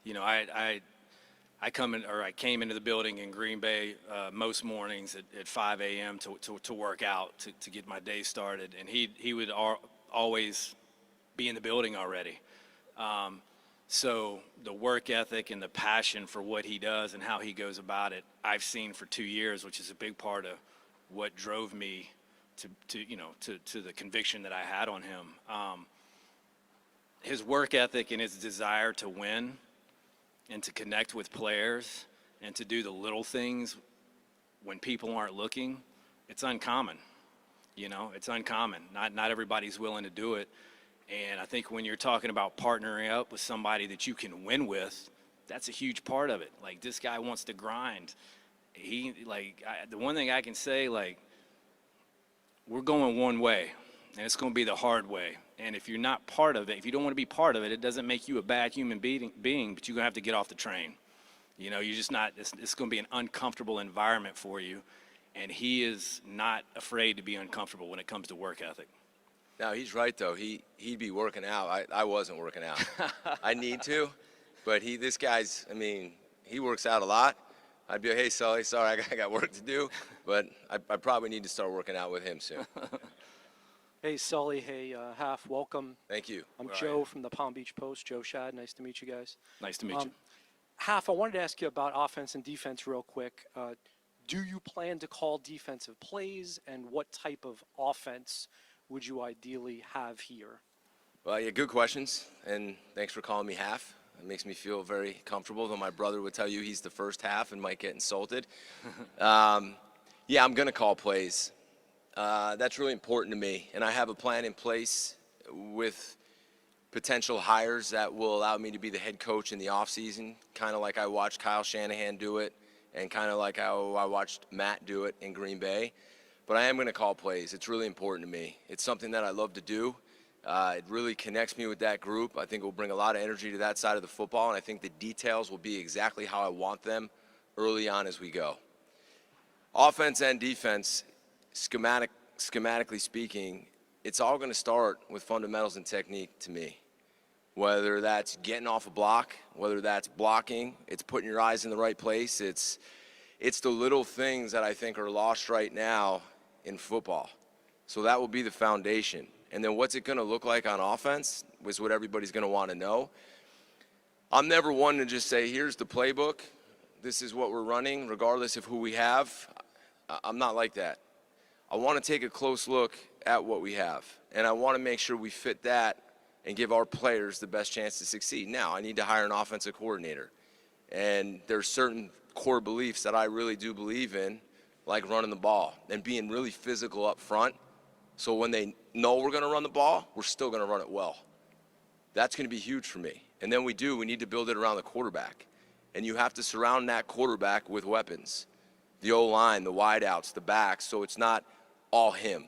You know, I came into the building in Green Bay most mornings at 5 a.m. to work out, to get my day started, and he would always be in the building already. So the work ethic and the passion for what he does and how he goes about it, I've seen for 2 years, which is a big part of what drove me to the conviction that I had on him. His work ethic and his desire to win and to connect with players and to do the little things when people aren't looking, it's uncommon. You know, it's uncommon. Not everybody's willing to do it. And I think when you're talking about partnering up with somebody that you can win with, that's a huge part of it. Like, this guy wants to grind. The one thing I can say, we're going one way, and it's going to be the hard way. And if you're not part of it, if you don't want to be part of it, it doesn't make you a bad human being, but you're going to have to get off the train. You know, you're just not, it's going to be an uncomfortable environment for you. and he is not afraid to be uncomfortable when it comes to work ethic. Now, he's right, though. He'd be working out. I wasn't working out. I need to, but this guy's, I mean, he works out a lot. I'd be like, hey, Sully, sorry, I got work to do, but I probably need to start working out with him soon. Hey, Sully. Hey, Half. Welcome. Thank you. I'm All Joe right. from the Palm Beach Post, Joe Shad. Nice to meet you guys. Nice to meet you. Half, I wanted to ask you about offense and defense real quick. Do you plan to call defensive plays, and what type of offense would you ideally have here? Well, yeah, good questions, and thanks for calling me Half. It makes me feel very comfortable, though my brother would tell you he's the first half and might get insulted. Yeah, I'm going to call plays. That's really important to me, and I have a plan in place with potential hires that will allow me to be the head coach in the offseason, kind of like I watched Kyle Shanahan do it and kind of like how I watched Matt do it in Green Bay. But I am going to call plays. It's really important to me. It's something that I love to do. It really connects me with that group. I think it will bring a lot of energy to that side of the football, and I think the details will be exactly how I want them early on as we go. Offense and defense, schematically speaking, it's all going to start with fundamentals and technique to me. Whether that's getting off a block, whether that's blocking, it's putting your eyes in the right place. It's the little things that I think are lost right now in football. So that will be the foundation. And then what's it going to look like on offense is what everybody's going to want to know. I'm never one to just say, here's the playbook. This is what we're running, regardless of who we have. I'm not like that. I want to take a close look at what we have, and I want to make sure we fit that and give our players the best chance to succeed. Now, I need to hire an offensive coordinator, and there's certain core beliefs that I really do believe in, like running the ball and being really physical up front, so when they know we're going to run the ball, we're still going to run it well. That's going to be huge for me. And then we need to build it around the quarterback, and you have to surround that quarterback with weapons, the O-line, the wideouts, the backs, so it's not all him.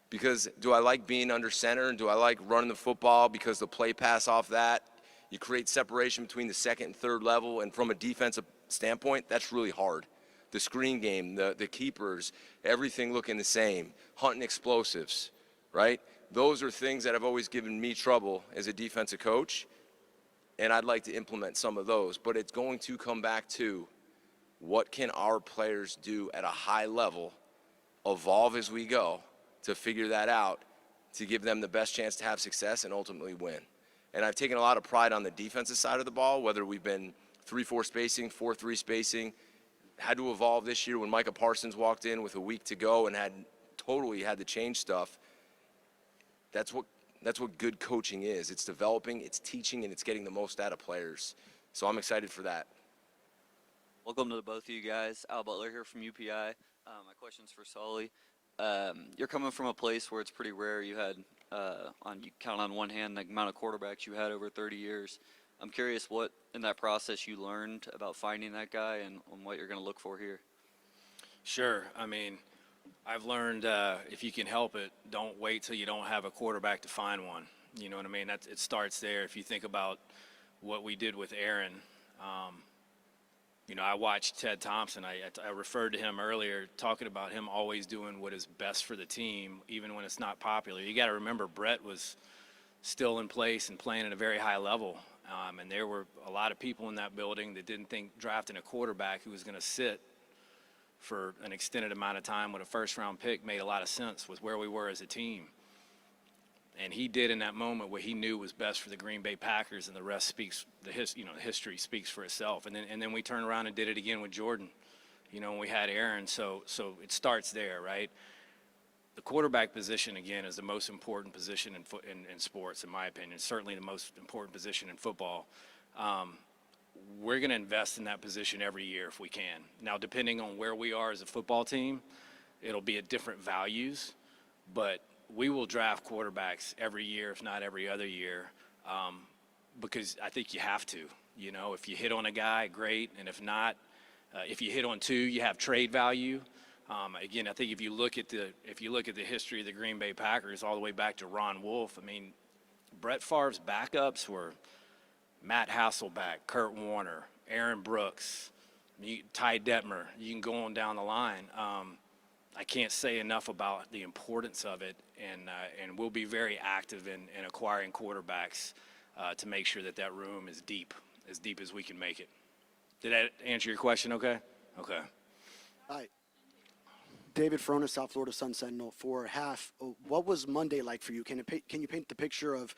Because do I like being under center, and do I like running the football because the play pass off that, you create separation between the second and third level, and from a defensive standpoint, that's really hard. The screen game, the keepers, everything looking the same, hunting explosives, right? Those are things that have always given me trouble as a defensive coach, and I'd like to implement some of those. But it's going to come back to what can our players do at a high level, evolve as we go, to figure that out, to give them the best chance to have success and ultimately win. And I've taken a lot of pride on the defensive side of the ball, whether we've been 3-4 spacing, 4-3 spacing, had to evolve this year when Micah Parsons walked in with a week to go and had to change stuff. That's what good coaching is. It's developing, it's teaching, and it's getting the most out of players. So I'm excited for that. Welcome to the both of you guys. Al Butler here from UPI. My question's for Sully. You're coming from a place where it's pretty rare. You had, you count on one hand the amount of quarterbacks you had over 30 years. I'm curious what in that process you learned about finding that guy and what you're going to look for here. Sure. I mean, I've learned if you can help it, don't wait till you don't have a quarterback to find one. You know what I mean? It starts there. If you think about what we did with Aaron, I watched Ted Thompson. I referred to him earlier, talking about him always doing what is best for the team, even when it's not popular. You got to remember, Brett was still in place and playing at a very high level. And there were a lot of people in that building that didn't think drafting a quarterback who was going to sit for an extended amount of time with a first-round pick made a lot of sense with where we were as a team. And he did in that moment what he knew was best for the Green Bay Packers, and the rest speaks. The history speaks for itself. And then we turned around and did it again with Jordan. When we had Aaron. So it starts there, right? The quarterback position, again, is the most important position in sports, in my opinion. It's certainly the most important position in football. We're going to invest in that position every year if we can. Now, depending on where we are as a football team, it'll be at different values, but we will draft quarterbacks every year, if not every other year, because I think you have to. If you hit on a guy, great, and if not, if you hit on two, you have trade value. Again, I think if you look at the history of the Green Bay Packers all the way back to Ron Wolf, I mean, Brett Favre's backups were Matt Hasselbeck, Kurt Warner, Aaron Brooks, Ty Detmer, you can go on down the line. I can't say enough about the importance of it, and we'll be very active in acquiring quarterbacks to make sure that that room is deep as we can make it. Did that answer your question okay? Okay. Hi. David Ferona, South Florida Sun Sentinel. For half, what was Monday like for you? Can you paint the picture of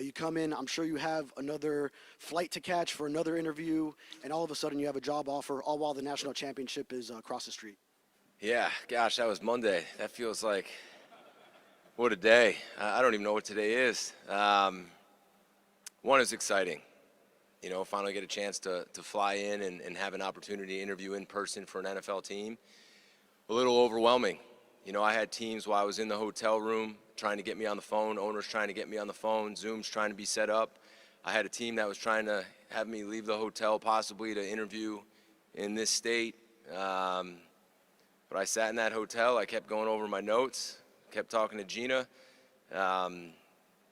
you come in, I'm sure you have another flight to catch for another interview, and all of a sudden you have a job offer, all while the national championship is across the street? Yeah, gosh, that was Monday. That feels like, what a day. I don't even know what today is. One is exciting. You know, finally get a chance to fly in and have an opportunity to interview in person for an NFL team. A little overwhelming. You know, I had teams while I was in the hotel room trying to get me on the phone, owners trying to get me on the phone, Zooms trying to be set up. I had a team that was trying to have me leave the hotel possibly to interview in this state. But I sat in that hotel, I kept going over my notes, kept talking to Gina, and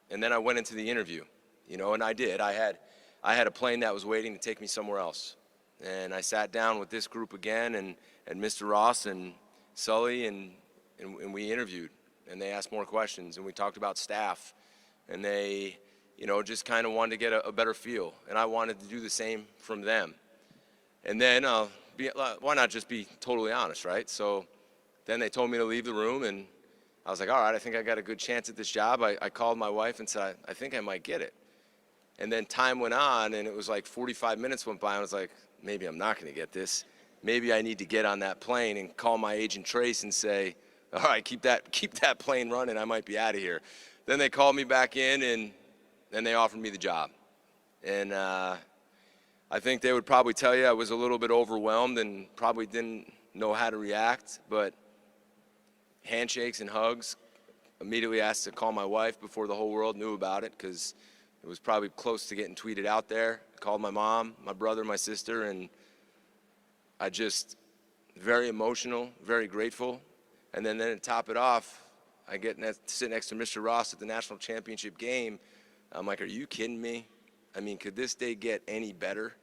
then I went into the interview, you know, and I did. I had a plane that was waiting to take me somewhere else. And I sat down with this group again and Mr. Ross and Sully, and we interviewed. And they asked more questions, and we talked about staff. And they, you know, just kind of wanted to get a better feel. And I wanted to do the same from them. And then, why not just be totally honest, right? So then they told me to leave the room, and I was like, all right, I think I got a good chance at this job. I called my wife and said, I think I might get it. And then time went on, and it was like 45 minutes went by, and I was like, maybe I'm not going to get this. Maybe I need to get on that plane and call my agent Trace and say, all right, keep that plane running. I might be out of here. Then they called me back in, and then they offered me the job. And I think they would probably tell you I was a little bit overwhelmed and probably didn't know how to react, but handshakes and hugs. Immediately asked to call my wife before the whole world knew about it, because it was probably close to getting tweeted out there. Called my mom, my brother, my sister, and I just, very emotional, very grateful. And then to top it off, I get to sit next to Mr. Ross at the national championship game. I'm like, are you kidding me? I mean, could this day get any better?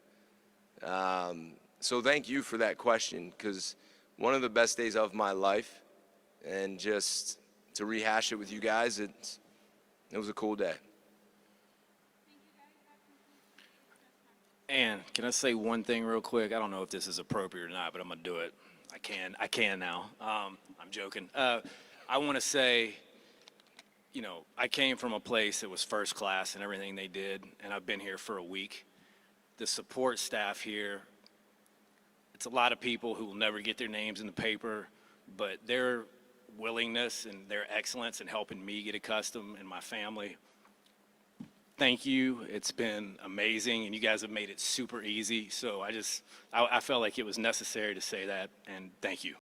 So thank you for that question, because one of the best days of my life, and just to rehash it with you guys, it was a cool day. And can I say one thing real quick? I don't know if this is appropriate or not, but I'm going to do it. I can now. I'm joking. I want to say, you know, I came from a place that was first class and everything they did, and I've been here for a week. The support staff here, it's a lot of people who will never get their names in the paper, but their willingness and their excellence in helping me get accustomed and my family, thank you. It's been amazing, and you guys have made it super easy. So I felt like it was necessary to say that, and thank you.